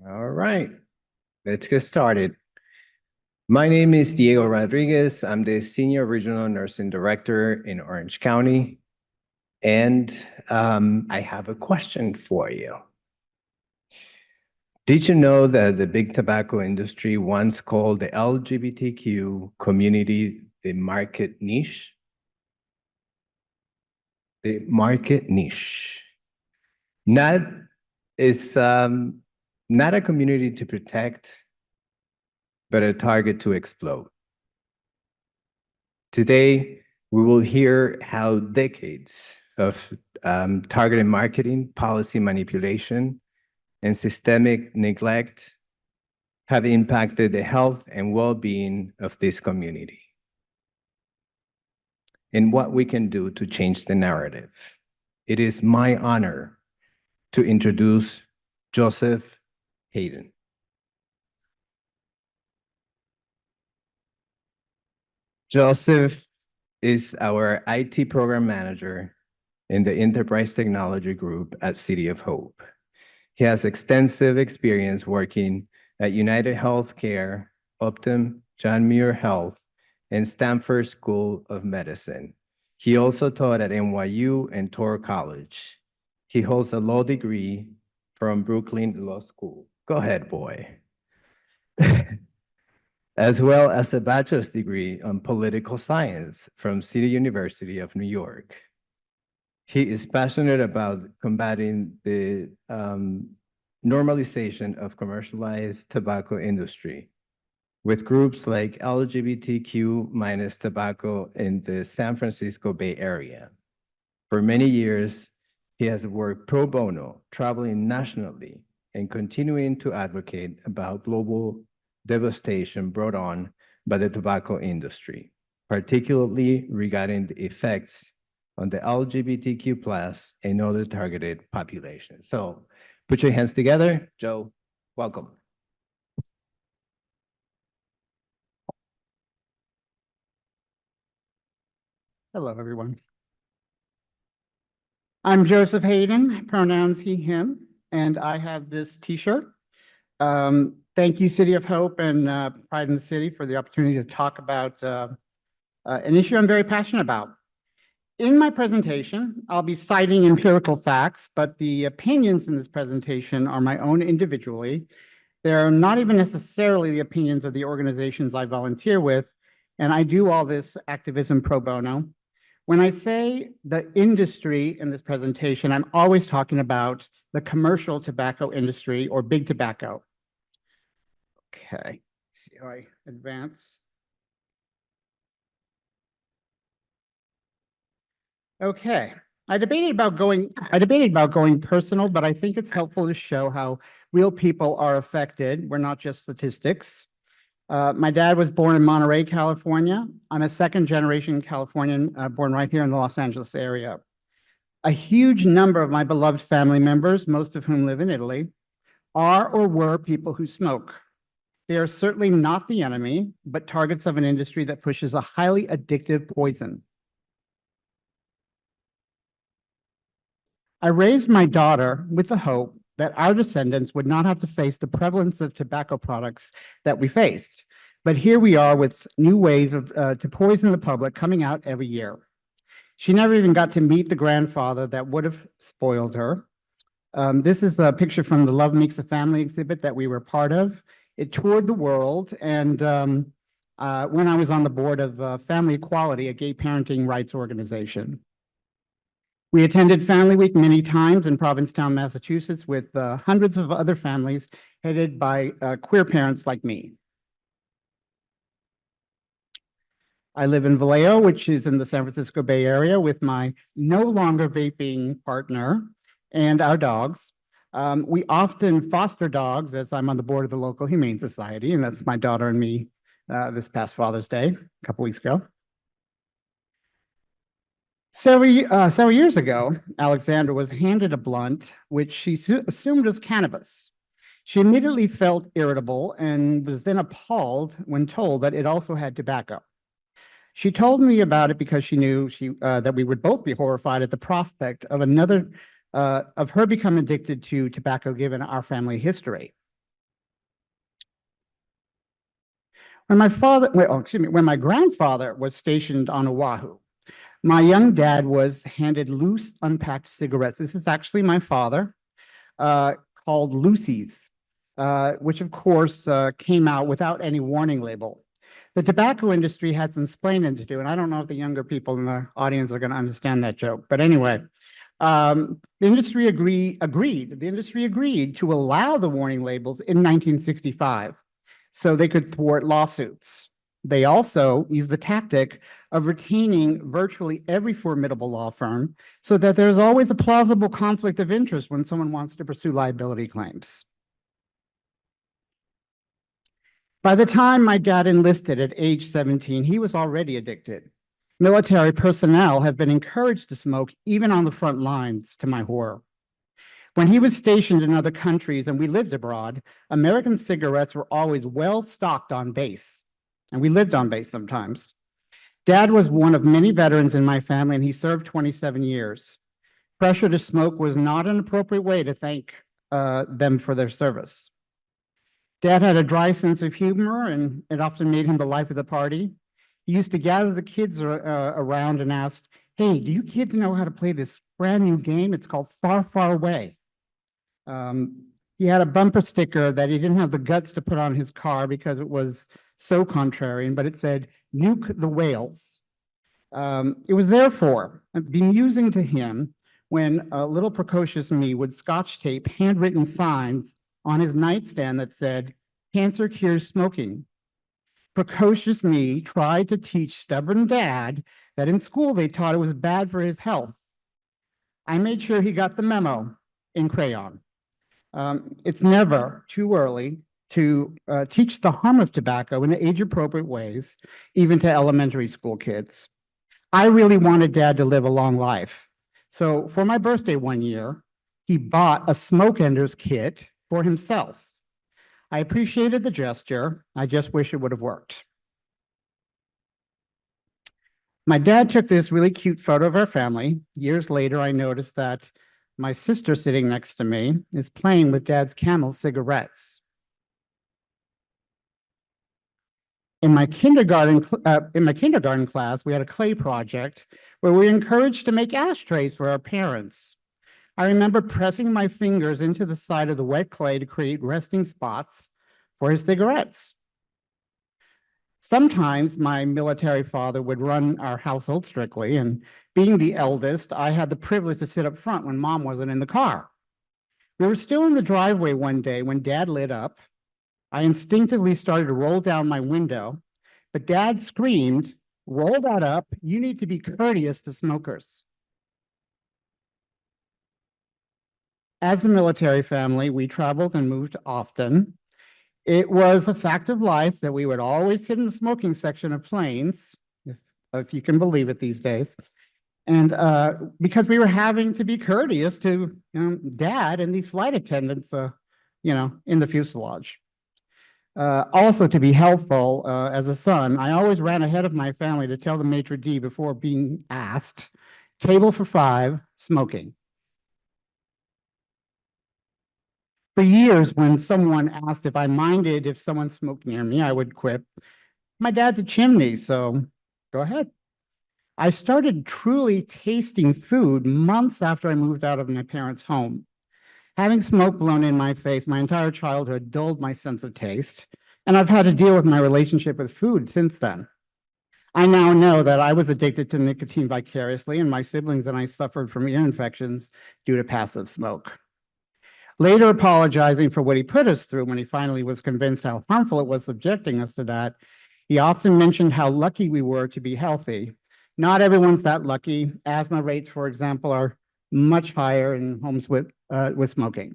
All right, let's get started. My name is Diego Rodriguez. I'm the Senior Regional Nursing Director in Orange County. And I have a question for you. Did you know that the big tobacco industry once called the LGBTQ community the market niche? The market niche. Not is not a community to protect, but a target to explode. Today, we will hear how decades of targeted marketing, policy manipulation, and systemic neglect have impacted the health and well-being of this community, and what we can do to change the narrative. It is my honor to introduce Joseph Hayden. Joseph is our IT program manager in the Enterprise Technology Group at City of Hope. He has extensive experience working at United Healthcare, Optum, John Muir Health, and Stanford School of Medicine. He also taught at NYU and Touro College. He holds a law degree from Brooklyn Law School. Go ahead, boy. As well as a bachelor's degree on political science from City University of New York. He is passionate about combating the normalization of commercialized tobacco industry with groups like LGBTQ minus tobacco in the San Francisco Bay Area. For many years, he has worked pro bono, traveling nationally and continuing to advocate about global devastation brought on by the tobacco industry, particularly regarding the effects on the LGBTQ plus and other targeted populations. So put your hands together. Joe, welcome. Hello, everyone. I'm Joseph Hayden, pronouns he, him, and I have this t-shirt. Thank you, City of Hope and Pride in the City for the opportunity to talk about an issue I'm very passionate about. In my presentation, I'll be citing empirical facts, but the opinions in this presentation are my own individually. They're not even necessarily the opinions of the organizations I volunteer with, and I do all this activism pro bono. When I say the industry in this presentation, I'm always talking about the commercial tobacco industry or big tobacco. Okay, see how I advance. Okay, I debated about going personal, but I think it's helpful to show how real people are affected. We're not just statistics. My dad was born in Monterey, California. I'm a second-generation Californian born right here in the Los Angeles area. A huge number of my beloved family members, most of whom live in Italy, are or were people who smoke. They are certainly not the enemy, but targets of an industry that pushes a highly addictive poison. I raised my daughter with the hope that our descendants would not have to face the prevalence of tobacco products that we faced. But here we are with new ways to poison the public coming out every year. She never even got to meet the grandfather that would have spoiled her. This is a picture from the Love Makes a Family exhibit that we were part of. It toured the world, and when I was on the board of Family Equality, a gay parenting rights organization. We attended Family Week many times in Provincetown, Massachusetts, with hundreds of other families headed by queer parents like me. I live in Vallejo, which is in the San Francisco Bay Area, with my no longer vaping partner and our dogs. We often foster dogs, as I'm on the board of the local Humane Society, and that's my daughter and me this past Father's Day, a couple weeks ago. Several years ago, Alexandra was handed a blunt, which she assumed was cannabis. She immediately felt irritable and was then appalled when told that it also had tobacco. She told me about it because she knew that we would both be horrified at the prospect of her becoming addicted to tobacco given our family history. When when my grandfather was stationed on Oahu, my young dad was handed loose, unpacked cigarettes. This is actually my father, uh, called Lucy's, which of course came out without any warning label. The tobacco industry had some explaining to do, and I don't know if the younger people in the audience are going to understand that joke. But anyway, the industry agreed. The industry agreed to allow the warning labels in 1965, so they could thwart lawsuits. They also used the tactic of retaining virtually every formidable law firm so that there's always a plausible conflict of interest when someone wants to pursue liability claims. By the time my dad enlisted at age 17, he was already addicted. Military personnel have been encouraged to smoke even on the front lines, to my horror. When he was stationed in other countries and we lived abroad, American cigarettes were always well stocked on base, and we lived on base sometimes. Dad was one of many veterans in my family, and he served 27 years. Pressure to smoke was not an appropriate way to thank them for their service. Dad had a dry sense of humor, and it often made him the life of the party. He used to gather the kids around and asked, "Hey, do you kids know how to play this brand new game? It's called Far, Far Away." He had a bumper sticker that he didn't have the guts to put on his car because it was so contrarian, but it said, "Nuke the whales." It was therefore bemusing to him when a little precocious me would scotch tape handwritten signs on his nightstand that said, "Cancer cures smoking." Precocious me tried to teach stubborn dad that in school they taught it was bad for his health. I made sure he got the memo in crayon. It's never too early to teach the harm of tobacco in age-appropriate ways, even to elementary school kids. I really wanted Dad to live a long life. So for my birthday one year, he bought a smoke enders kit for himself. I appreciated the gesture. I just wish it would have worked. My dad took this really cute photo of our family. Years later, I noticed that my sister sitting next to me is playing with Dad's Camel cigarettes. In my kindergarten class, we had a clay project where we were encouraged to make ashtrays for our parents. I remember pressing my fingers into the side of the wet clay to create resting spots for his cigarettes. Sometimes my military father would run our household strictly, and being the eldest, I had the privilege to sit up front when Mom wasn't in the car. We were still in the driveway one day when Dad lit up. I instinctively started to roll down my window, but Dad screamed, "Roll that up. You need to be courteous to smokers." As a military family, we traveled and moved often. It was a fact of life that we would always sit in the smoking section of planes, if you can believe it these days. And because we were having to be courteous to Dad and these flight attendants, in the fuselage. Also, to be helpful as a son, I always ran ahead of my family to tell the maitre d' before being asked, "Table for 5, smoking." For years, when someone asked if I minded if someone smoked near me, I would quip, "My dad's a chimney, so go ahead." I started truly tasting food months after I moved out of my parents' home. Having smoke blown in my face my entire childhood dulled my sense of taste, and I've had to deal with my relationship with food since then. I now know that I was addicted to nicotine vicariously, and my siblings and I suffered from ear infections due to passive smoke. Later apologizing for what he put us through when he finally was convinced how harmful it was subjecting us to that, he often mentioned how lucky we were to be healthy. Not everyone's that lucky. Asthma rates, for example, are much higher in homes with smoking.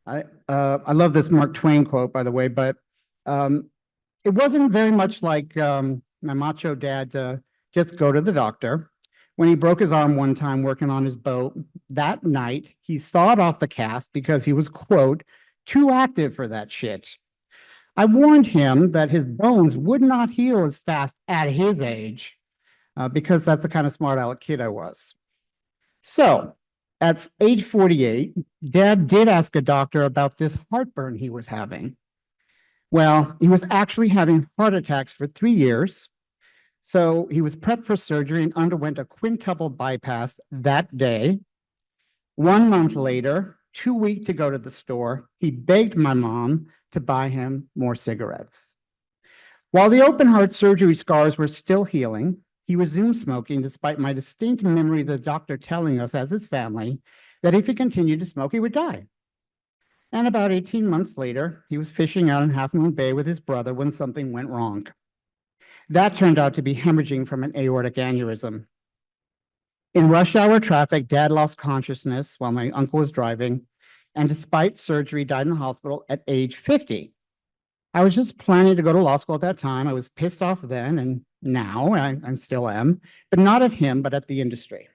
I love this Mark Twain quote, by the way, but it wasn't very much like my macho dad to just go to the doctor. When he broke his arm one time working on his boat, that night he sawed off the cast because he was, quote, "too active for that shit." I warned him that his bones would not heal as fast at his age because that's the kind of smart aleck kid I was. So at age 48, Dad did ask a doctor about this heartburn he was having. Well, he was actually having heart attacks for 3 years. So he was prepped for surgery and underwent a quintuple bypass that day. 1 month later, too weak to go to the store, he begged my mom to buy him more cigarettes. While the open heart surgery scars were still healing, he resumed smoking despite my distinct memory of the doctor telling us as his family that if he continued to smoke, he would die. And about 18 months later, he was fishing out in Half Moon Bay with his brother when something went wrong. That turned out to be hemorrhaging from an aortic aneurysm. In rush hour traffic, Dad lost consciousness while my uncle was driving, and despite surgery, died in the hospital at age 50. I was just planning to go to law school at that time. I was pissed off then, and now I still am, but not at him, but at the industry.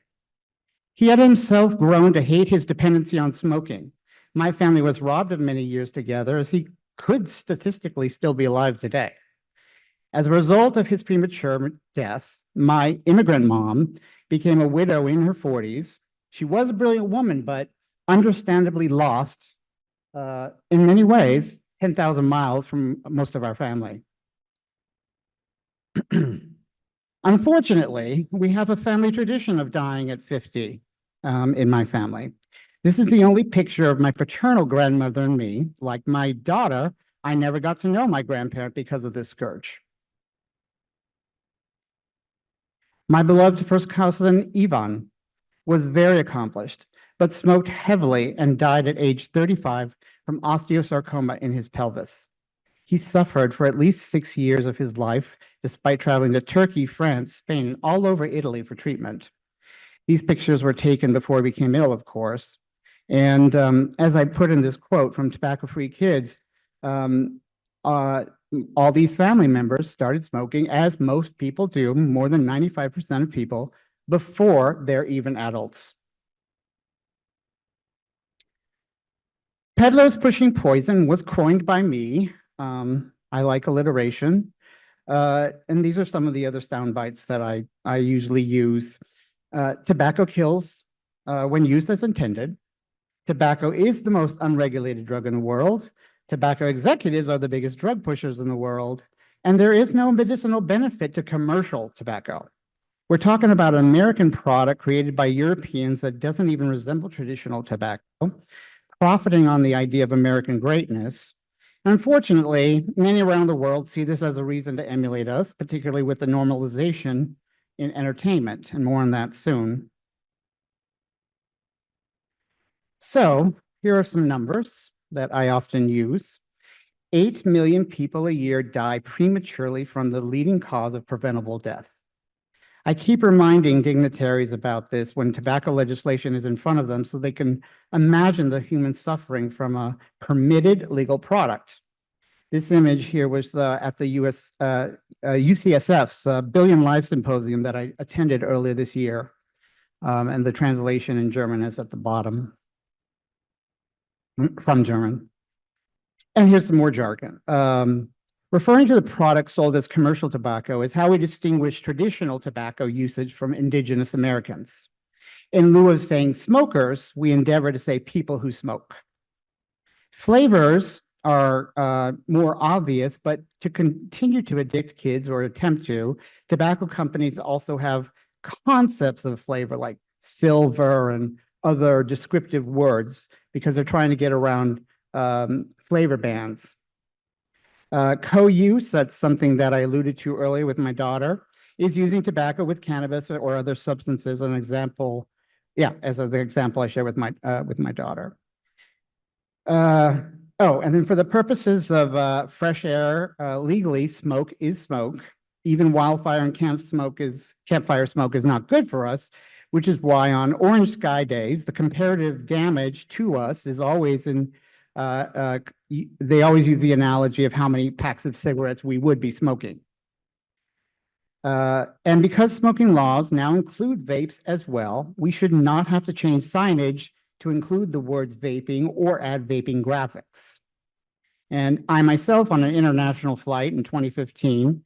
He had himself grown to hate his dependency on smoking. My family was robbed of many years together, as he could statistically still be alive today. As a result of his premature death, my immigrant mom became a widow in her 40s. She was a brilliant woman, but understandably lost, in many ways, 10,000 miles from most of our family. Unfortunately, we have a family tradition of dying at 50 in my family. This is the only picture of my paternal grandmother and me. Like my daughter, I never got to know my grandparent because of this scourge. My beloved first cousin, Ivan, was very accomplished, but smoked heavily and died at age 35 from osteosarcoma in his pelvis. He suffered for at least 6 years of his life, despite traveling to Turkey, France, Spain, and all over Italy for treatment. These pictures were taken before he became ill, of course. And as I put in this quote from Tobacco Free Kids, all these family members started smoking, as most people do, more than 95% of people, before they're even adults. Peddlers Pushing Poison was coined by me. I like alliteration. And these are some of the other sound bites that I usually use. Tobacco kills when used as intended. Tobacco is the most unregulated drug in the world. Tobacco executives are the biggest drug pushers in the world. And there is no medicinal benefit to commercial tobacco. We're talking about an American product created by Europeans that doesn't even resemble traditional tobacco, profiting on the idea of American greatness. Unfortunately, many around the world see this as a reason to emulate us, particularly with the normalization in entertainment, and more on that soon. So here are some numbers that I often use. 8 million people a year die prematurely from the leading cause of preventable death. I keep reminding dignitaries about this when tobacco legislation is in front of them so they can imagine the human suffering from a permitted legal product. This image here was at the UCSF's Billion Life Symposium that I attended earlier this year, and the translation in German is at the bottom, from German. And here's some more jargon. Referring to the product sold as commercial tobacco is how we distinguish traditional tobacco usage from indigenous Americans. In lieu of saying smokers, we endeavor to say people who smoke. Flavors are more obvious, but to continue to addict kids or attempt to, tobacco companies also have concepts of flavor like silver and other descriptive words because they're trying to get around flavor bans. Co-use, that's something that I alluded to earlier with my daughter, is using tobacco with cannabis or other substances. An example, as the example I share with my daughter. And then for the purposes of fresh air, legally, smoke is smoke. Even wildfire and campfire smoke is not good for us, which is why on Orange Sky Days, the comparative damage to us is always in they always use the analogy of how many packs of cigarettes we would be smoking. And because smoking laws now include vapes as well, we should not have to change signage to include the words vaping or add vaping graphics. And I myself, on an international flight in 2015,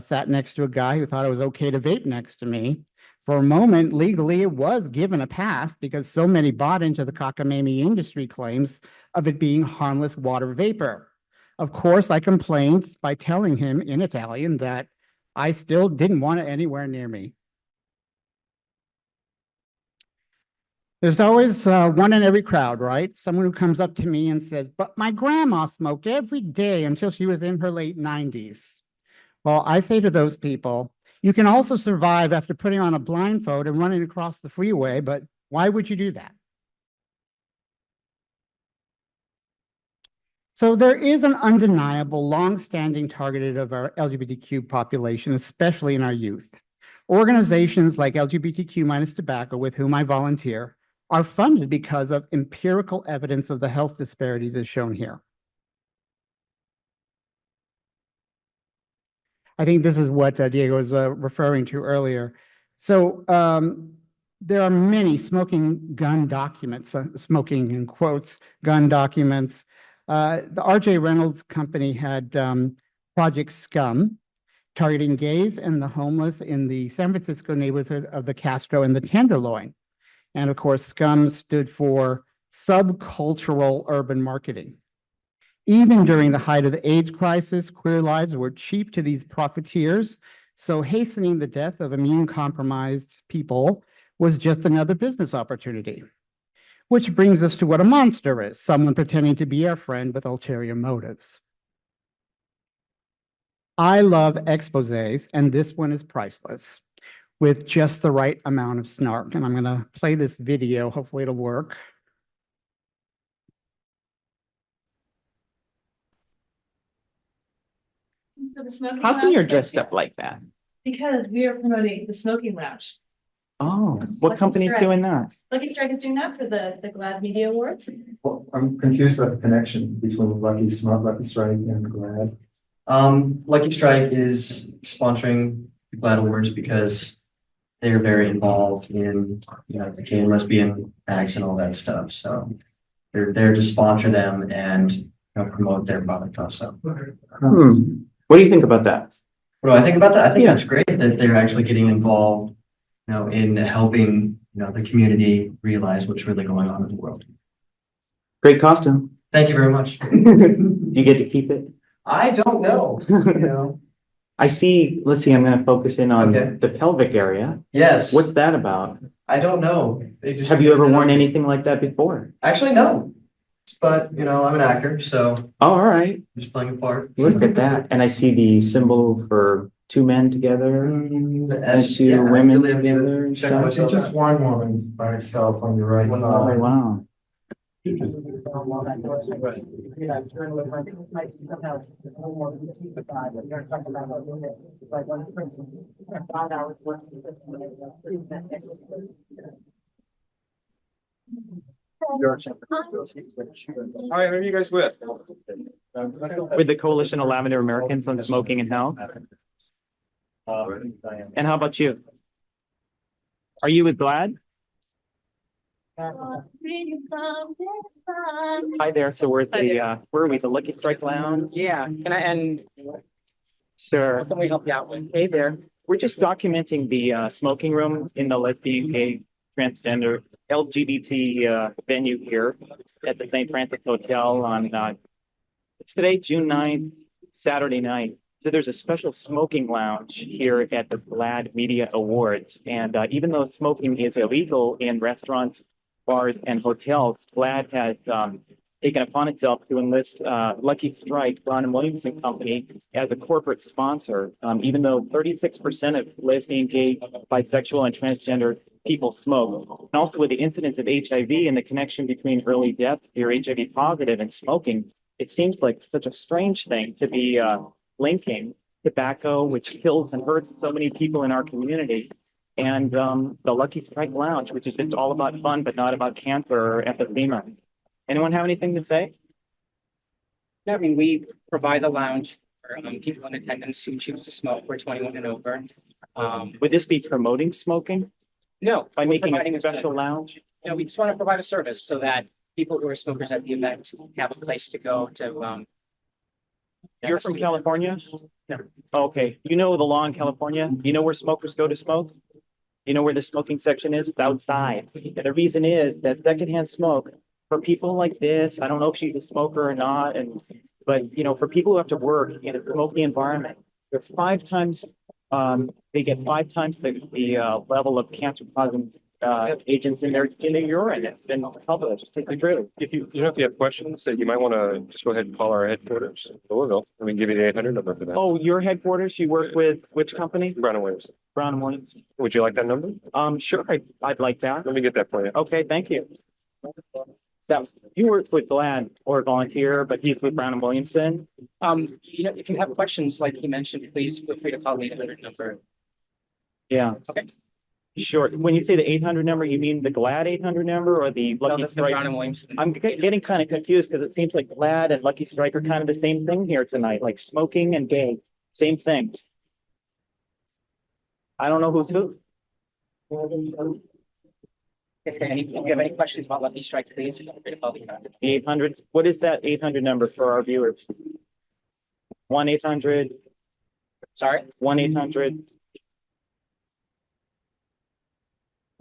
sat next to a guy who thought it was okay to vape next to me. For a moment, legally, it was given a pass because so many bought into the cockamamie industry claims of it being harmless water vapor. Of course, I complained by telling him in Italian that I still didn't want it anywhere near me. There's always one in every crowd, right? Someone who comes up to me and says, but my grandma smoked every day until she was in her late 90s. Well, I say to those people, you can also survive after putting on a blindfold and running across the freeway, but why would you do that? So there is an undeniable, long-standing targeted of our LGBTQ population, especially in our youth. Organizations like LGBTQ minus tobacco, with whom I volunteer, are funded because of empirical evidence of the health disparities as shown here. I think this is what Diego was referring to earlier. So there are many smoking gun documents, smoking in quotes, gun documents. The R.J. Reynolds Company had Project Scum, targeting gays and the homeless in the San Francisco neighborhood of the Castro and the Tenderloin. And of course, SCUM stood for Subcultural Urban Marketing. Even during the height of the AIDS crisis, queer lives were cheap to these profiteers, so hastening the death of immune-compromised people was just another business opportunity. Which brings us to what a monster is, someone pretending to be our friend with ulterior motives. I love exposés, and this one is priceless, with just the right amount of snark. And I'm going to play this video. Hopefully it'll work. How come you're dressed up like that? Because we are promoting the smoking lounge. Oh, what company's doing that? Lucky Strike is doing that for the GLAAD Media Awards. Well, I'm confused about the connection between Lucky Strike and GLAAD. Lucky Strike is sponsoring the GLAAD Awards because they're very involved in, the gay and lesbian acts and all that stuff. So they're there to sponsor them and promote their product also. What do you think about that? What do I think about that? I think that's great that they're actually getting involved, in helping, the community realize what's really going on in the world. Great costume. Thank you very much. You get to keep it? I don't know, I see, let's see, I'm going to focus in on Okay. the pelvic area. Yes. What's that about? I don't know. They just Have you ever worn anything like that before? Actually, no. But, I'm an actor, so Oh, all right. I'm just playing a part. Look at that. And I see the symbol for two men together The and S, two yeah, women really, together. and check stuff. It's myself just one woman by herself on your right. Oh, wow. Hi, who are you guys with? With the Coalition of Lavender Americans on Smoking and Health. And how about you? Are you with GLAAD? Hi there. So we're at the, where are we? The Lucky Strike Lounge? Yeah, and Sure. what can we help you out with? Hey there. We're just documenting the smoking room in the lesbian, gay, transgender, LGBT venue here at the St. Francis Hotel on, it's today, June 9th, Saturday night. So there's a special smoking lounge here at the GLAAD Media Awards. And even though smoking is illegal in restaurants, bars, and hotels, GLAAD has taken upon itself to enlist Lucky Strike, Brown and Williamson Company, as a corporate sponsor. Even though 36% of lesbian, gay, bisexual, and transgender people smoke. And also with the incidence of HIV and the connection between early death if you're HIV positive and smoking, it seems like such a strange thing to be linking tobacco, which kills and hurts so many people in our community, and the Lucky Strike Lounge, which is just all about fun, but not about cancer or emphysema. Anyone have anything to say? I mean, we provide the lounge for people in attendance who choose to smoke. We're 21 and over. Would this be promoting smoking No, by we're making providing a special lounge? No, we just want to provide a service so that people who are smokers at the event have a place to go to. You're from California? No. Okay. You know the law in California? You know where smokers go to smoke? You know where the smoking section is? It's outside. And the reason is that secondhand smoke for people like this, I don't know if she's a smoker or not, but you know, for people who have to work in a smoky environment, they're 5 times, they get 5 times the level of cancer causing agents in their urine. It's been published. It's true. If you have questions that you might want to just go ahead and call our headquarters in Louisville, and we can give you the 800 number for that. Oh, your headquarters, you work with which company? Brown and Williams. Brown and Williams. Would you like that number? Sure, I'd like that. Let me get that for you. Okay, thank you. That, you work with Glad or volunteer, but he's with Brown and Williamson. If you have questions, like you mentioned, please feel free to call the 800 number. Yeah. Okay. Sure. When you say the 800 number, you mean the Glad 800 number or the No, Lucky the Strike? Brown and Williamson. I'm getting kind of confused because it seems like Glad and Lucky Strike are kind of the same thing here tonight, like smoking and gay, same thing. I don't know who's who. If you have any questions about Lucky Strike, please feel free to call the 800. The 800. What is that 800 number for our viewers? 1-800. Sorry? 1-800.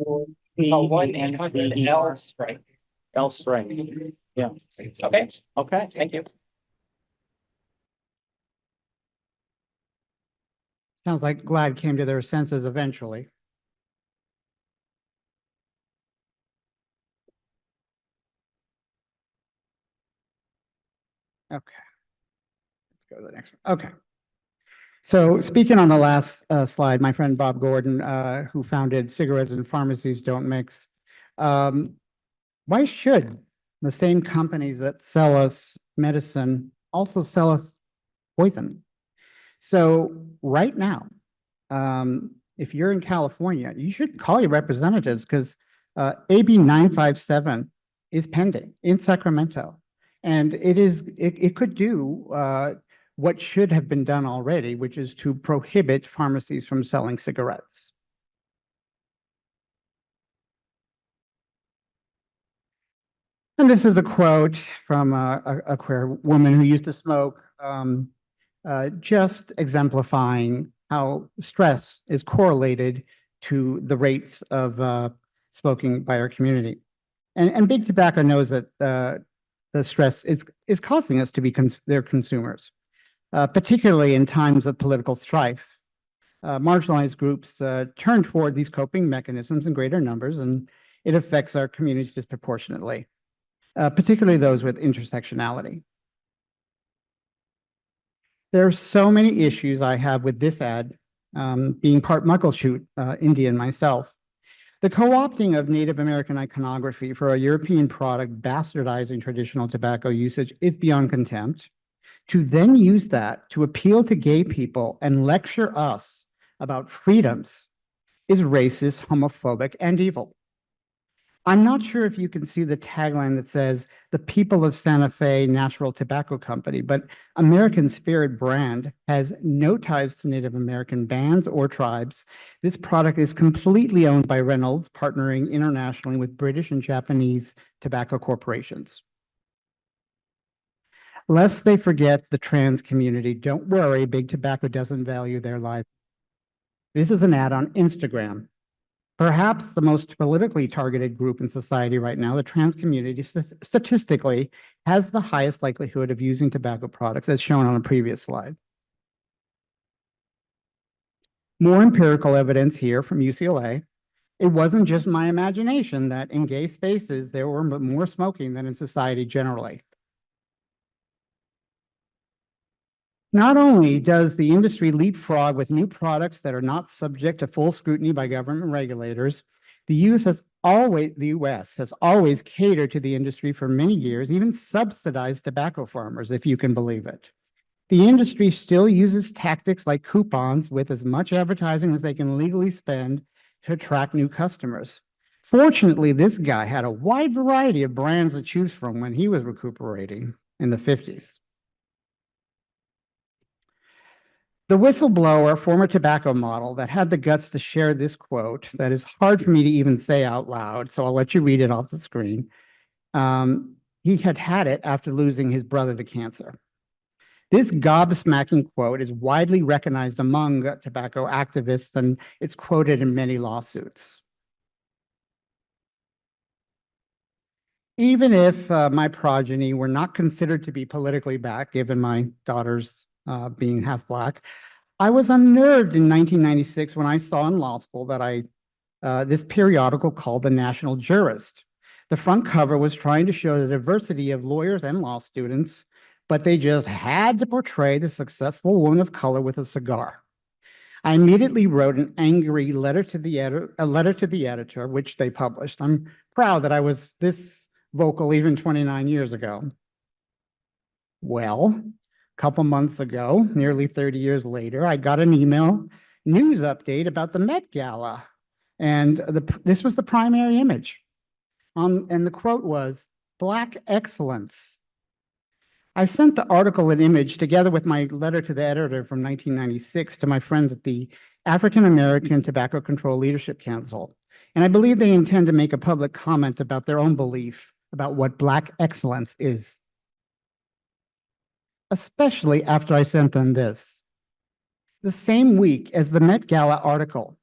Oh, 1-800 L strike. L strike. Yeah. Okay, Okay. thank you. Sounds like Glad came to their senses eventually. Okay. Let's go to the next one. Okay. So speaking on the last slide, my friend Bob Gordon, who founded Cigarettes and Pharmacies Don't Mix. Why should the same companies that sell us medicine also sell us poison? So right now, if you're in California, you should call your representatives because AB 957 is pending in Sacramento. And it could do what should have been done already, which is to prohibit pharmacies from selling cigarettes. And this is a quote from a queer woman who used to smoke, just exemplifying how stress is correlated to the rates of smoking by our community. And Big Tobacco knows that the stress is causing us to be their consumers, particularly in times of political strife. Marginalized groups turn toward these coping mechanisms in greater numbers, and it affects our communities disproportionately, particularly those with intersectionality. There are so many issues I have with this ad, being part Muckleshoot Indian myself. The co-opting of Native American iconography for a European product bastardizing traditional tobacco usage is beyond contempt. To then use that to appeal to gay people and lecture us about freedoms is racist, homophobic, and evil. I'm not sure if you can see the tagline that says, the people of Santa Fe Natural Tobacco Company, but American Spirit brand has no ties to Native American bands or tribes. This product is completely owned by Reynolds, partnering internationally with British and Japanese tobacco corporations. Lest they forget the trans community, don't worry, Big Tobacco doesn't value their life. This is an ad on Instagram. Perhaps the most politically targeted group in society right now, the trans community, statistically has the highest likelihood of using tobacco products, as shown on a previous slide. More empirical evidence here from UCLA. It wasn't just my imagination that in gay spaces, there were more smoking than in society generally. Not only does the industry leapfrog with new products that are not subject to full scrutiny by government regulators, the US has always catered to the industry for many years, even subsidized tobacco farmers, if you can believe it. The industry still uses tactics like coupons with as much advertising as they can legally spend to attract new customers. Fortunately, this guy had a wide variety of brands to choose from when he was recuperating in the 50s. The whistleblower, former tobacco model that had the guts to share this quote that is hard for me to even say out loud, so I'll let you read it off the screen. He had it after losing his brother to cancer. This gobsmacking quote is widely recognized among tobacco activists, and it's quoted in many lawsuits. Even if my progeny were not considered to be politically back, given my daughter's being half Black, I was unnerved in 1996 when I saw in law school that this periodical called The National Jurist. The front cover was trying to show the diversity of lawyers and law students, but they just had to portray the successful woman of color with a cigar. I immediately wrote an angry letter to the editor, which they published. I'm proud that I was this vocal even 29 years ago. Well, a couple months ago, nearly 30 years later, I got an email news update about the Met Gala. And this was the primary image. And the quote was, "Black excellence." I sent the article and image together with my letter to the editor from 1996 to my friends at the African American Tobacco Control Leadership Council. And I believe they intend to make a public comment about their own belief about what Black excellence is. Especially after I sent them this. The same week as the Met Gala article,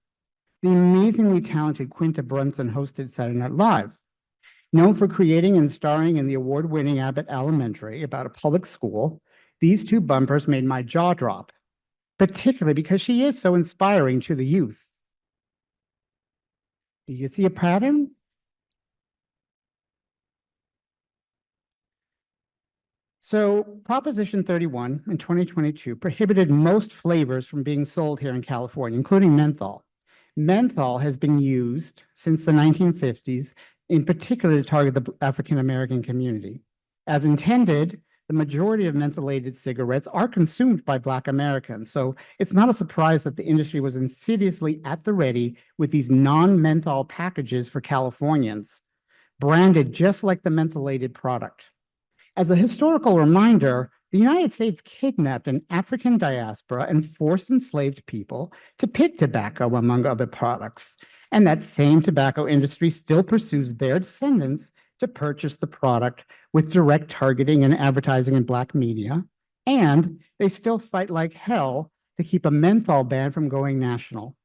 the amazingly talented Quinta Brunson hosted Saturday Night Live. Known for creating and starring in the award-winning Abbott Elementary about a public school, these two bumpers made my jaw drop, particularly because she is so inspiring to the youth. Do you see a pattern? So Proposition 31 in 2022 prohibited most flavors from being sold here in California, including menthol. Menthol has been used since the 1950s, in particular to target the African American community. As intended, the majority of mentholated cigarettes are consumed by Black Americans, so it's not a surprise that the industry was insidiously at the ready with these non-menthol packages for Californians, branded just like the mentholated product. As a historical reminder, the United States kidnapped an African diaspora and forced enslaved people to pick tobacco among other products. And that same tobacco industry still pursues their descendants to purchase the product with direct targeting and advertising in Black media. And they still fight like hell to keep a menthol ban from going national.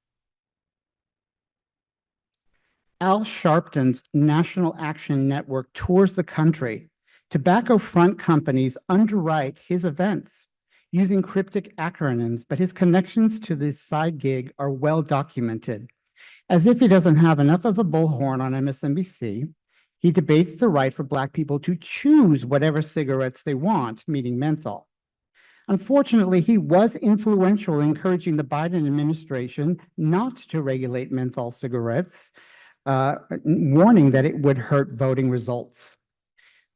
Al Sharpton's National Action Network tours the country. Tobacco front companies underwrite his events using cryptic acronyms, but his connections to this side gig are well documented. As if he doesn't have enough of a bullhorn on MSNBC, he debates the right for Black people to choose whatever cigarettes they want, meaning menthol. Unfortunately, he was influential in encouraging the Biden administration not to regulate menthol cigarettes, warning that it would hurt voting results.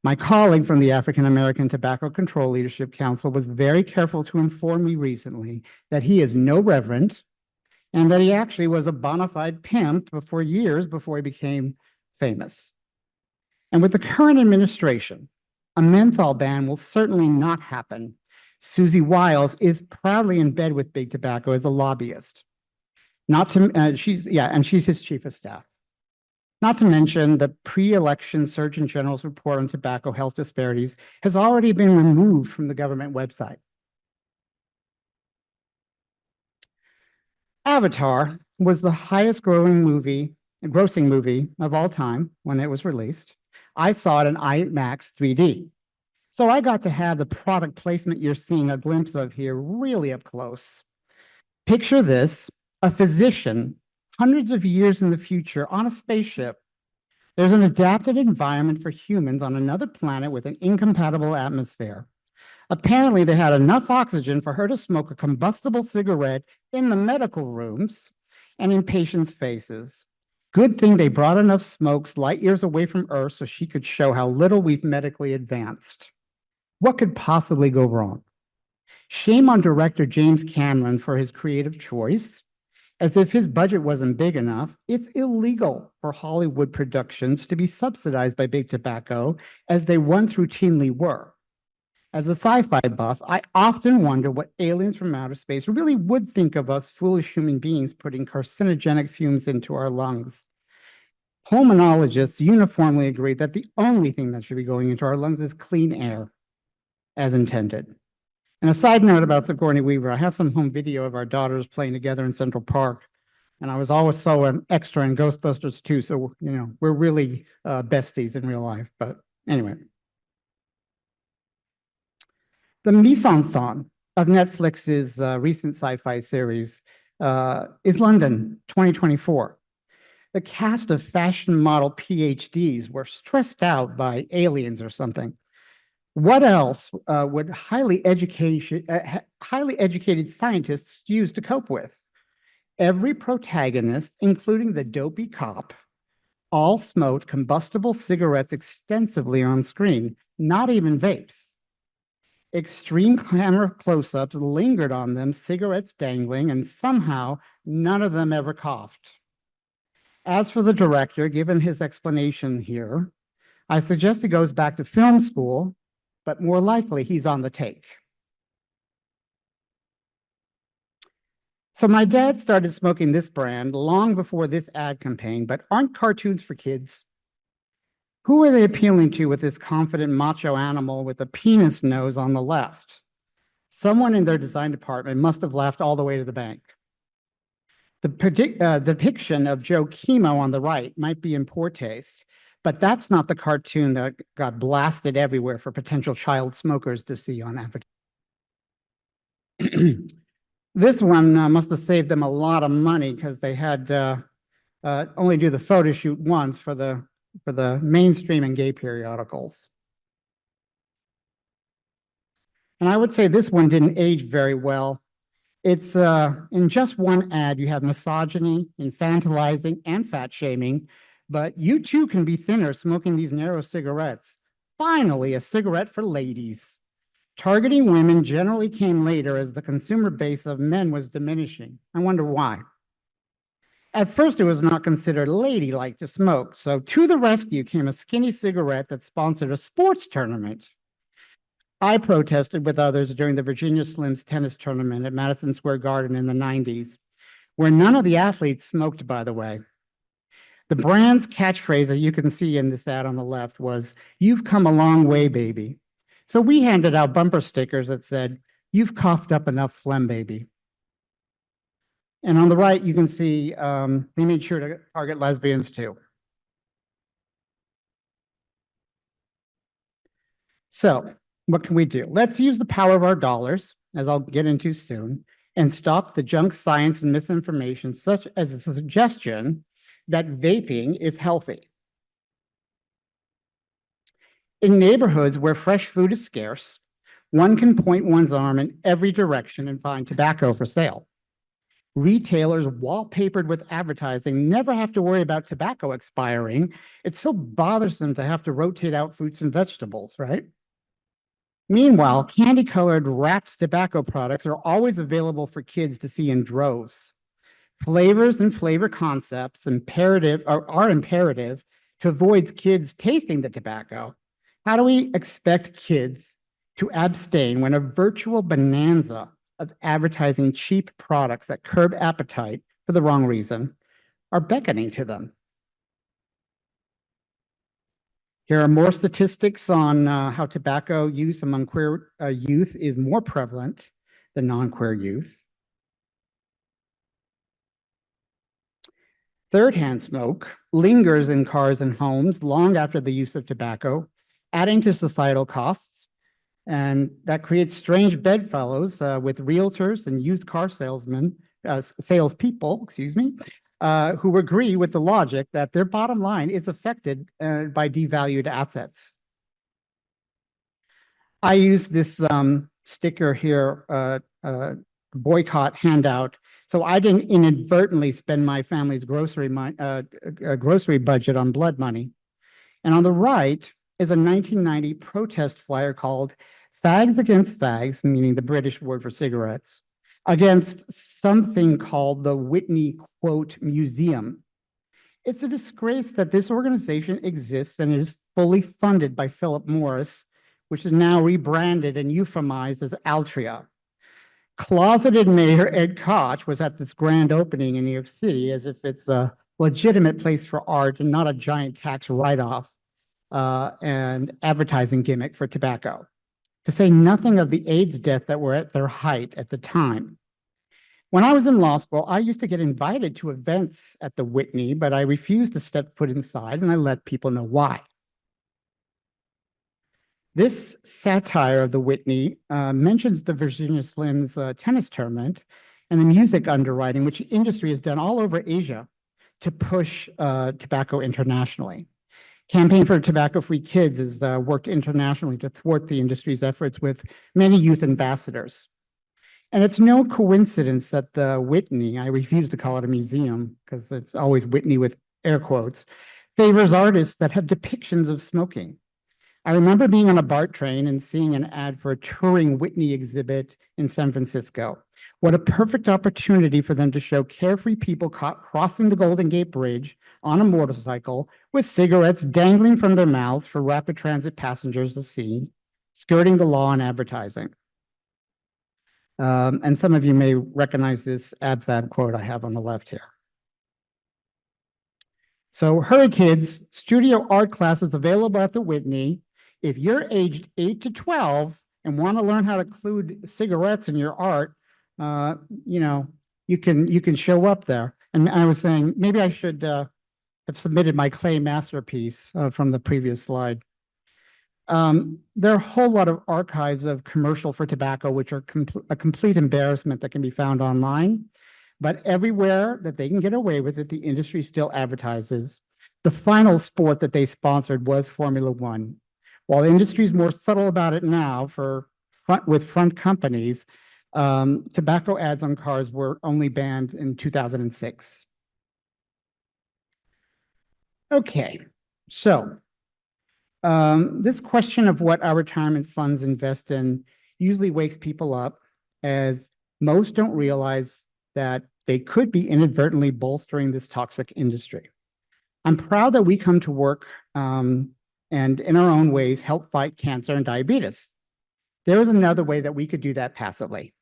My colleague from the African American Tobacco Control Leadership Council was very careful to inform me recently that he is no reverend and that he actually was a bona fide pimp for years before he became famous. And with the current administration, a menthol ban will certainly not happen. Susie Wiles is proudly in bed with Big Tobacco as a lobbyist. She's his chief of staff. Not to mention the pre-election Surgeon General's report on tobacco health disparities has already been removed from the government website. Avatar was the highest grossing movie of all time when it was released. I saw it in IMAX 3D. So I got to have the product placement you're seeing a glimpse of here really up close. Picture this, a physician hundreds of years in the future on a spaceship. There's an adapted environment for humans on another planet with an incompatible atmosphere. Apparently, they had enough oxygen for her to smoke a combustible cigarette in the medical rooms and in patients' faces. Good thing they brought enough smokes light years away from Earth so she could show how little we've medically advanced. What could possibly go wrong? Shame on director James Cameron for his creative choice. As if his budget wasn't big enough, it's illegal for Hollywood productions to be subsidized by Big Tobacco, as they once routinely were. As a sci-fi buff, I often wonder what aliens from outer space really would think of us foolish human beings putting carcinogenic fumes into our lungs. Pulmonologists uniformly agree that the only thing that should be going into our lungs is clean air, as intended. And a side note about Sigourney Weaver, I have some home video of our daughters playing together in Central Park. And I was also an extra in Ghostbusters too, so, you know, we're really besties in real life, but anyway. The mise en scène of Netflix's recent sci-fi series is London 2024. The cast of fashion model PhDs were stressed out by aliens or something. What else would highly educated scientists use to cope with? Every protagonist, including the dopey cop, all smoked combustible cigarettes extensively on screen, not even vapes. Extreme camera close-ups lingered on them, cigarettes dangling, and somehow none of them ever coughed. As for the director, given his explanation here, I suggest he goes back to film school, but more likely he's on the take. So my dad started smoking this brand long before this ad campaign, but aren't cartoons for kids? Who are they appealing to with this confident macho animal with a penis nose on the left? Someone in their design department must have laughed all the way to the bank. The depiction of Joe Chemo on the right might be in poor taste, but that's not the cartoon that got blasted everywhere for potential child smokers to see on advertising. This one must have saved them a lot of money because they had only do the photo shoot once for the mainstream and gay periodicals. And I would say this one didn't age very well. It's in just one ad, you have misogyny, infantilizing, and fat shaming, but you too can be thinner smoking these narrow cigarettes. Finally, a cigarette for ladies. Targeting women generally came later as the consumer base of men was diminishing. I wonder why. At first, it was not considered ladylike to smoke, so to the rescue came a skinny cigarette that sponsored a sports tournament. I protested with others during the Virginia Slims tennis tournament at Madison Square Garden in the 90s, where none of the athletes smoked, by the way. The brand's catchphrase that you can see in this ad on the left was, "You've come a long way, baby." So we handed out bumper stickers that said, "You've coughed up enough phlegm, baby." And on the right, you can see they made sure to target lesbians too. So what can we do? Let's use the power of our dollars, as I'll get into soon, and stop the junk science and misinformation, such as the suggestion that vaping is healthy. In neighborhoods where fresh food is scarce, one can point one's arm in every direction and find tobacco for sale. Retailers wallpapered with advertising never have to worry about tobacco expiring. It's so bothersome to have to rotate out fruits and vegetables, right? Meanwhile, candy-colored wrapped tobacco products are always available for kids to see in droves. Flavors and flavor concepts are imperative to avoid kids tasting the tobacco. How do we expect kids to abstain when a virtual bonanza of advertising cheap products that curb appetite for the wrong reason are beckoning to them? Here are more statistics on how tobacco use among queer youth is more prevalent than non-queer youth. Third-hand smoke lingers in cars and homes long after the use of tobacco, adding to societal costs. And that creates strange bedfellows with realtors and used car salespeople, who agree with the logic that their bottom line is affected by devalued assets. I use this sticker here, boycott handout, so I didn't inadvertently spend my family's grocery budget on blood money. And on the right is a 1990 protest flyer called "Fags Against Fags," meaning the British word for cigarettes, against something called the Whitney, quote, Museum. It's a disgrace that this organization exists and is fully funded by Philip Morris, which is now rebranded and euphemized as Altria. Closeted Mayor Ed Koch was at this grand opening in New York City as if it's a legitimate place for art and not a giant tax write-off and advertising gimmick for tobacco, to say nothing of the AIDS death that were at their height at the time. When I was in law school, I used to get invited to events at the Whitney, but I refused to step foot inside, and I let people know why. This satire of the Whitney mentions the Virginia Slims tennis tournament and the music underwriting, which the industry has done all over Asia to push tobacco internationally. Campaign for Tobacco-Free Kids has worked internationally to thwart the industry's efforts with many youth ambassadors. And it's no coincidence that the Whitney, I refuse to call it a museum because it's always Whitney with air quotes, favors artists that have depictions of smoking. I remember being on a BART train and seeing an ad for a touring Whitney exhibit in San Francisco. What a perfect opportunity for them to show carefree people caught crossing the Golden Gate Bridge on a motorcycle with cigarettes dangling from their mouths for rapid transit passengers to see, skirting the law and advertising. And some of you may recognize this AbFab quote I have on the left here. So Hurry Kids, studio art classes available at the Whitney. If you're aged 8 to 12 and want to learn how to include cigarettes in your art, you know, you can show up there. And I was saying, maybe I should have submitted my clay masterpiece from the previous slide. There are a whole lot of archives of commercial for tobacco, which are a complete embarrassment that can be found online. But everywhere that they can get away with it, the industry still advertises. The final sport that they sponsored was Formula One. While the industry is more subtle about it now with front companies, tobacco ads on cars were only banned in 2006. Okay, so this question of what our retirement funds invest in usually wakes people up, as most don't realize that they could be inadvertently bolstering this toxic industry. I'm proud that we come to work and in our own ways help fight cancer and diabetes. There is another way that we could do that passively.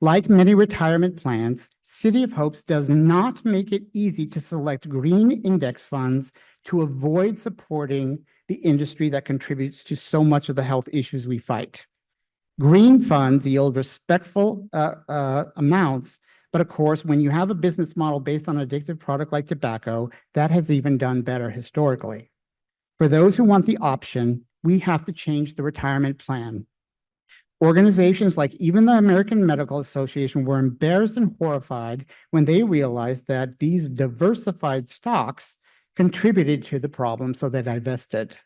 Like many retirement plans, City of Hopes does not make it easy to select green index funds to avoid supporting the industry that contributes to so much of the health issues we fight. Green funds yield respectful amounts, but of course, when you have a business model based on an addictive product like tobacco, that has even done better historically. For those who want the option, we have to change the retirement plan. Organizations like even the American Medical Association were embarrassed and horrified when they realized that these diversified stocks contributed to the problem, so they divested.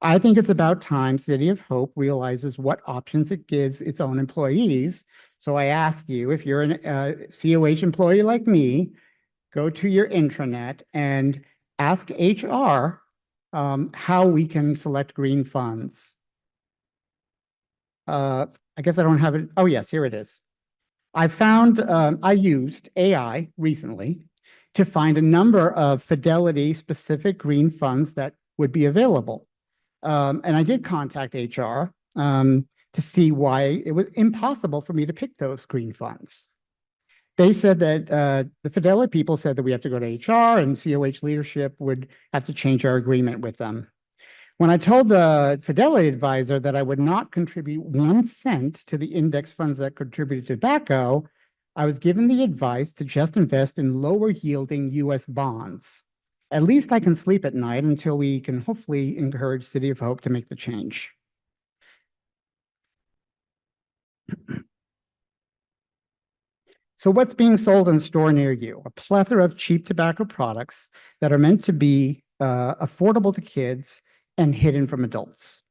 I think it's about time City of Hope realizes what options it gives its own employees. So I ask you, if you're a COH employee like me, go to your intranet and ask HR how we can select green funds. I guess I don't have it. Oh, yes, here it is. I used AI recently to find a number of Fidelity specific green funds that would be available. And I did contact HR to see why it was impossible for me to pick those green funds. They said that the Fidelity people said that we have to go to HR and COH leadership would have to change our agreement with them. When I told the Fidelity advisor that I would not contribute 1 cent to the index funds that contribute to tobacco, I was given the advice to just invest in lower yielding US bonds. At least I can sleep at night until we can hopefully encourage City of Hope to make the change. So what's being sold in a store near you? A plethora of cheap tobacco products that are meant to be affordable to kids and hidden from adults.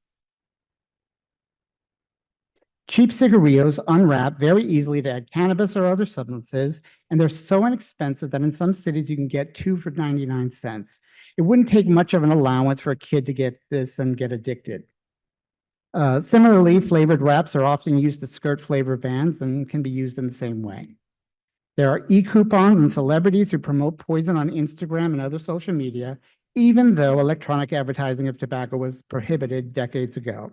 Cheap cigarillos unwrap very easily to add cannabis or other substances, and they're so inexpensive that in some cities you can get 2 for 99 cents. It wouldn't take much of an allowance for a kid to get this and get addicted. Similarly, flavored wraps are often used to skirt flavor bans and can be used in the same way. There are e-coupons and celebrities who promote poison on Instagram and other social media, even though electronic advertising of tobacco was prohibited decades ago.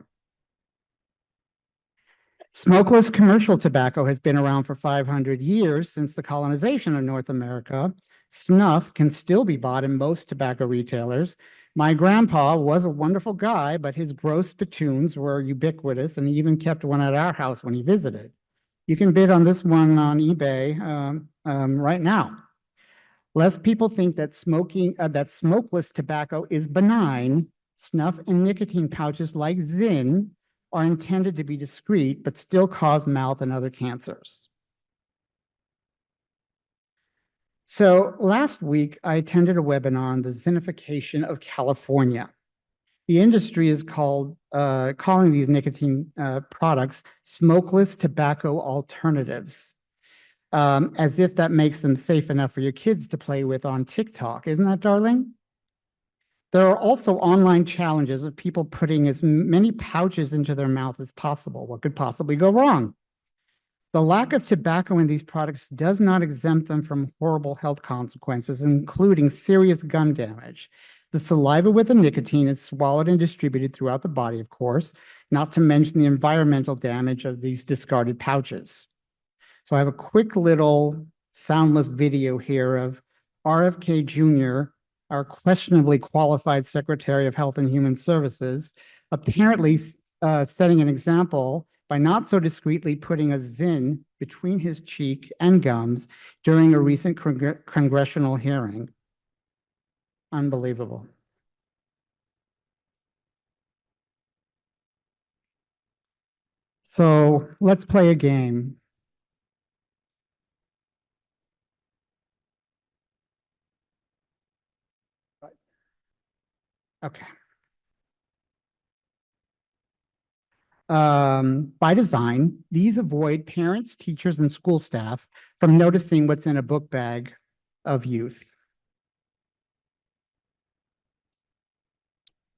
Smokeless commercial tobacco has been around for 500 years since the colonization of North America. Snuff can still be bought in most tobacco retailers. My grandpa was a wonderful guy, but his gross spittoons were ubiquitous, and he even kept one at our house when he visited. You can bid on this one on eBay right now. Lest people think that smokeless tobacco is benign, snuff and nicotine pouches like Zyn are intended to be discreet, but still cause mouth and other cancers. So last week, I attended a webinar on the Zynification of California. The industry is calling these nicotine products smokeless tobacco alternatives, as if that makes them safe enough for your kids to play with on TikTok. Isn't that darling? There are also online challenges of people putting as many pouches into their mouth as possible. What could possibly go wrong? The lack of tobacco in these products does not exempt them from horrible health consequences, including serious gum damage. The saliva with the nicotine is swallowed and distributed throughout the body, of course, not to mention the environmental damage of these discarded pouches. So I have a quick little soundless video here of RFK Jr., our questionably qualified Secretary of Health and Human Services, apparently setting an example by not so discreetly putting a Zyn between his cheek and gums during a recent congressional hearing. Unbelievable. So let's play a game. Okay. By design, these avoid parents, teachers, and school staff from noticing what's in a book bag of youth.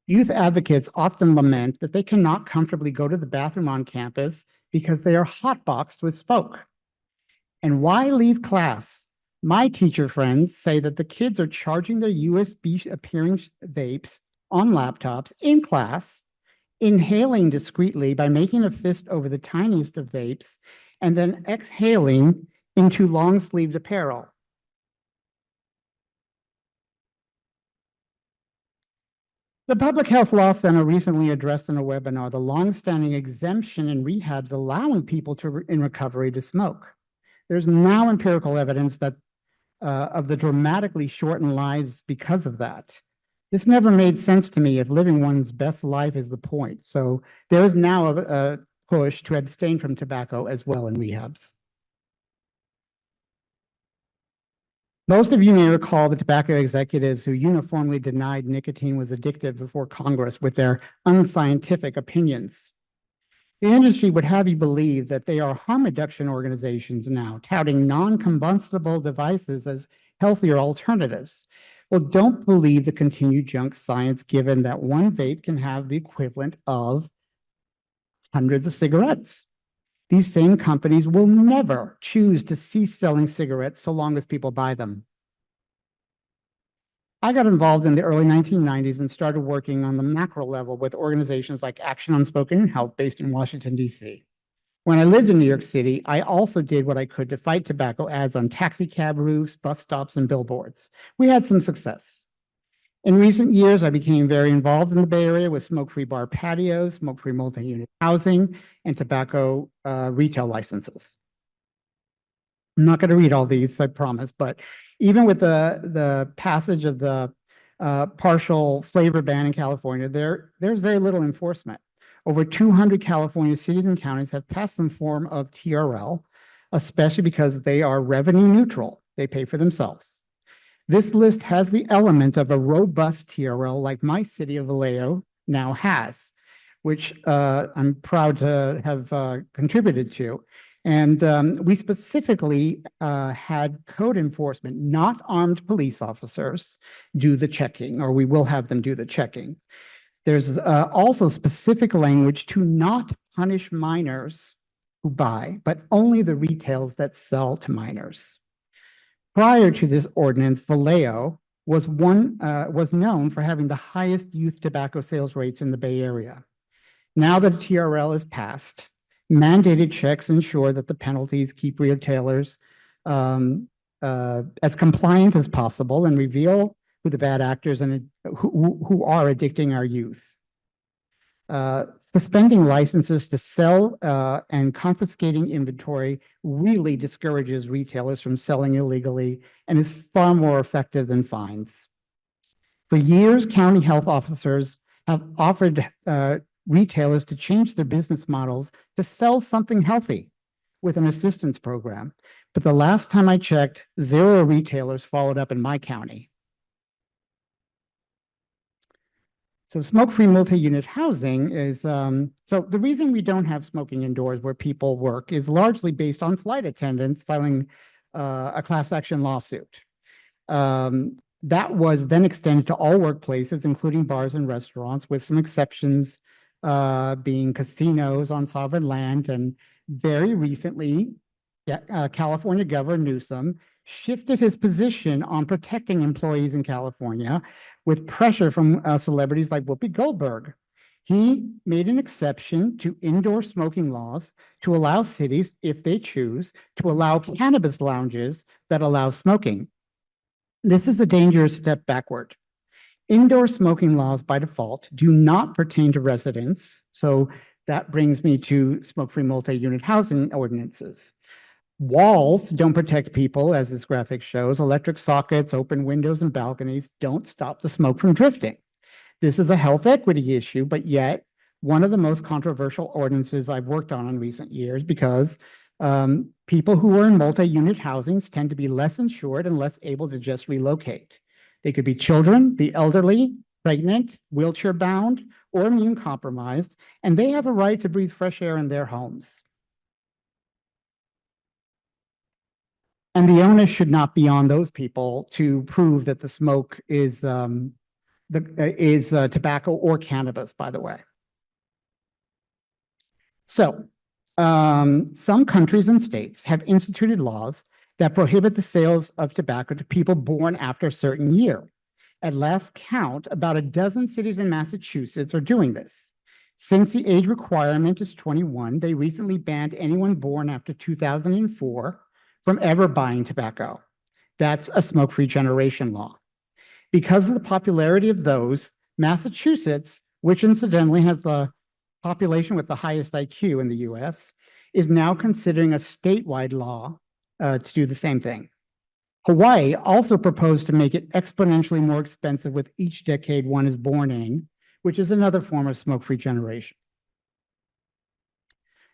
Youth advocates often lament that they cannot comfortably go to the bathroom on campus because they are hotboxed with smoke. And why leave class? My teacher friends say that the kids are charging their USB appearing vapes on laptops in class, inhaling discreetly by making a fist over the tiniest of vapes, and then exhaling into long-sleeved apparel. The Public Health Law Center recently addressed in a webinar the longstanding exemption in rehabs allowing people in recovery to smoke. There's now empirical evidence that of the dramatically shortened lives because of that. This never made sense to me if living one's best life is the point. So there is now a push to abstain from tobacco as well in rehabs. Most of you may recall the tobacco executives who uniformly denied nicotine was addictive before Congress with their unscientific opinions. The industry would have you believe that they are harm reduction organizations now, touting non-combustible devices as healthier alternatives. Well, don't believe the continued junk science, given that one vape can have the equivalent of hundreds of cigarettes. These same companies will never choose to cease selling cigarettes so long as people buy them. I got involved in the early 1990s and started working on the macro level with organizations like Action on Smoking and Health based in Washington, D.C. When I lived in New York City, I also did what I could to fight tobacco ads on taxi cab roofs, bus stops, and billboards. We had some success. In recent years, I became very involved in the Bay Area with smoke-free bar patios, smoke-free multi-unit housing, and tobacco retail licenses. I'm not going to read all these, I promise, but even with the passage of the partial flavor ban in California, there's very little enforcement. Over 200 California cities and counties have passed some form of TRL, especially because they are revenue neutral. They pay for themselves. This list has the element of a robust TRL like my city of Vallejo now has, which I'm proud to have contributed to. And we specifically had code enforcement, not armed police officers, do the checking, or we will have them do the checking. There's also specific language to not punish minors who buy, but only the retails that sell to minors. Prior to this ordinance, Vallejo was known for having the highest youth tobacco sales rates in the Bay Area. Now that TRL is passed, mandated checks ensure that the penalties keep retailers as compliant as possible and reveal who the bad actors and who are addicting our youth. Suspending licenses to sell and confiscating inventory really discourages retailers from selling illegally and is far more effective than fines. For years, county health officers have offered retailers to change their business models to sell something healthy with an assistance program. But the last time I checked, 0 retailers followed up in my county. So smoke-free multi-unit housing is, so the reason we don't have smoking indoors where people work is largely based on flight attendants filing a class action lawsuit. That was then extended to all workplaces, including bars and restaurants, with some exceptions being casinos on sovereign land. And very recently, California Governor Newsom shifted his position on protecting employees in California with pressure from celebrities like Whoopi Goldberg. He made an exception to indoor smoking laws to allow cities, if they choose, to allow cannabis lounges that allow smoking. This is a dangerous step backward. Indoor smoking laws by default do not pertain to residents. So that brings me to smoke-free multi-unit housing ordinances. Walls don't protect people, as this graphic shows. Electric sockets, open windows, and balconies don't stop the smoke from drifting. This is a health equity issue, but yet one of the most controversial ordinances I've worked on in recent years because people who are in multi-unit housings tend to be less insured and less able to just relocate. They could be children, the elderly, pregnant, wheelchair-bound, or immune-compromised, and they have a right to breathe fresh air in their homes. And the onus should not be on those people to prove that the smoke is tobacco or cannabis, by the way. So, some countries and states have instituted laws that prohibit the sales of tobacco to people born after a certain year. At last count, about a dozen cities in Massachusetts are doing this. Since the age requirement is 21, they recently banned anyone born after 2004 from ever buying tobacco. That's a smoke-free generation law. Because of the popularity of those, Massachusetts, which incidentally has the population with the highest IQ in the US, is now considering a statewide law to do the same thing. Hawaii also proposed to make it exponentially more expensive with each decade one is born in, which is another form of smoke-free generation.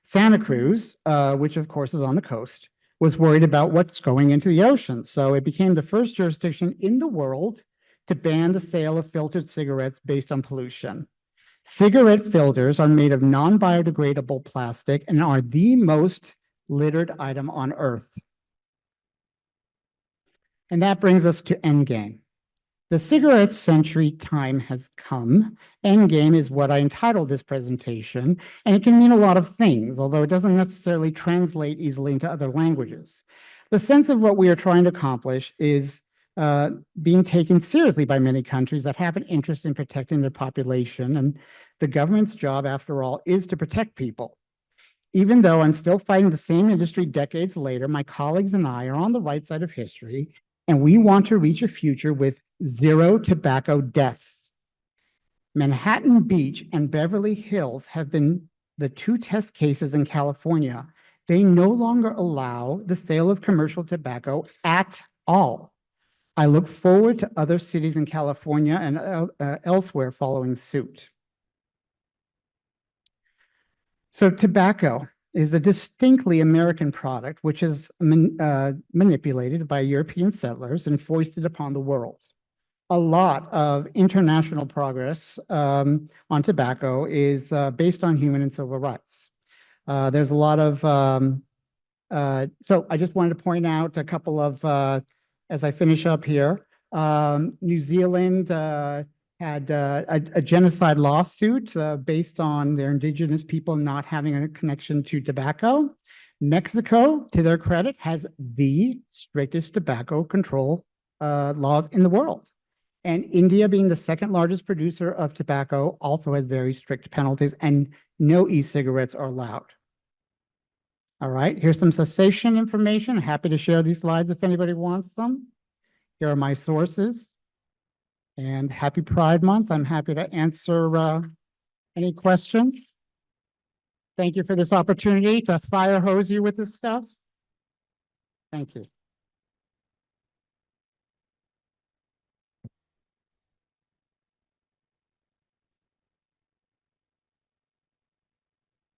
Santa Cruz, which of course is on the coast, was worried about what's going into the ocean. So it became the first jurisdiction in the world to ban the sale of filtered cigarettes based on pollution. Cigarette filters are made of non-biodegradable plastic and are the most littered item on Earth. And that brings us to endgame. The cigarette century time has come. Endgame is what I entitled this presentation, and it can mean a lot of things, although it doesn't necessarily translate easily into other languages. The sense of what we are trying to accomplish is being taken seriously by many countries that have an interest in protecting their population, and the government's job, after all, is to protect people. Even though I'm still fighting the same industry decades later, my colleagues and I are on the right side of history, and we want to reach a future with 0 tobacco deaths. Manhattan Beach and Beverly Hills have been the 2 test cases in California. They no longer allow the sale of commercial tobacco at all. I look forward to other cities in California and elsewhere following suit. So tobacco is a distinctly American product, which is manipulated by European settlers and foisted upon the world. A lot of international progress on tobacco is based on human and civil rights. There's a lot of, so I just wanted to point out a couple of, as I finish up here, New Zealand had a genocide lawsuit based on their indigenous people not having a connection to tobacco. Mexico, to their credit, has the strictest tobacco control laws in the world. And India, being the second largest producer of tobacco, also has very strict penalties, and no e-cigarettes are allowed. All right, here's some cessation information. Happy to share these slides if anybody wants them. Here are my sources. And happy Pride Month. I'm happy to answer Any questions? Thank you for this opportunity to fire hose you with this stuff. Thank you.